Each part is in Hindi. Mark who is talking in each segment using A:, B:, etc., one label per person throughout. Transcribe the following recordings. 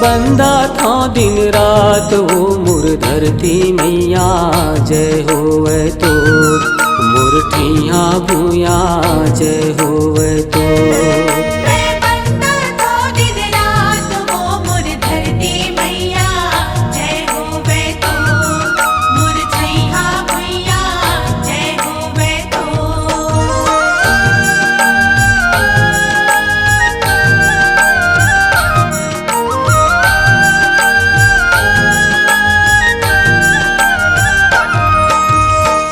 A: बंदा था दिन रात वो मोर धरती मैया जय होवे तो मोर ठैया भूया जय होवे तो।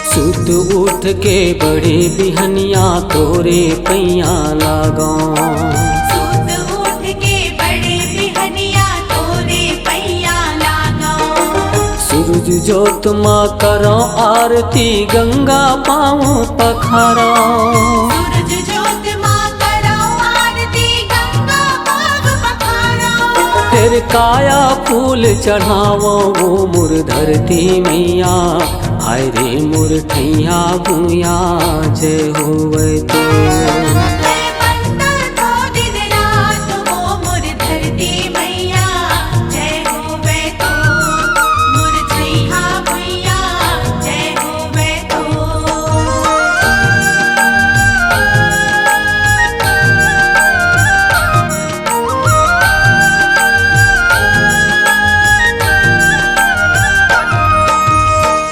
A: सुत उठ के बड़े बिहनिया तोरे पैया लागो।
B: सुत उठ के बड़े बिहनिया तोरे पैया लागो।
A: सूरज जोत माँ करो आरती गंगा पाऊँ पखारो।
B: सूरज जोत माँ करो आरती गंगा पाग पखारो।
A: फिर काया फूल चढ़ावो वो मोर धरती मैया हाय रे मोर ठैया भूया जय होवे तो।
B: मैं बंदा था दिन रात वो मोर धरती मैया जय होवे तो मोर ठैया भूया जय होवे तो।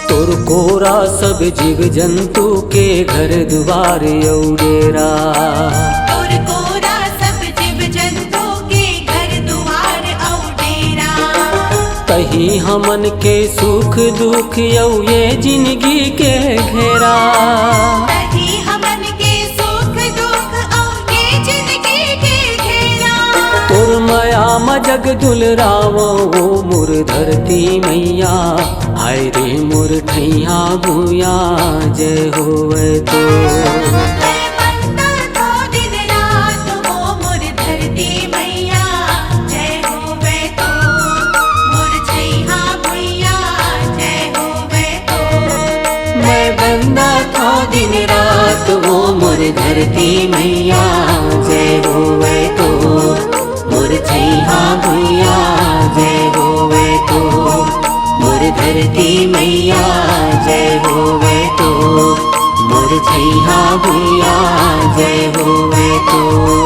A: तोर कोरा सब जीव जंतु के घर द्वार औडेरा।
B: तोर कोरा सब जीव जंतु के घर द्वार औडेरा।
A: तही हमन के सुख दुख यौ ये जिंदगी के घेरा।
B: तही हमन के सुख दुख औ ये जिंदगी के घेरा।
A: तोर माया म जग दुलरावो वो मोर धरती मैया हाय रे मोर ठैया भूया जय होवे तो।
B: मैं बंदा था दिन रात वो मोर धरती मैया जय होवे तो मोर ठैया भूया जय होवे तो।
A: मैं बंदा था दिन रात वो मोर धरती मैया जय होवे तो मोर ठैया भूया जय होवे तो मोर धरती मैया जय होवे तो मोर ठैया भूया जय होवे तो।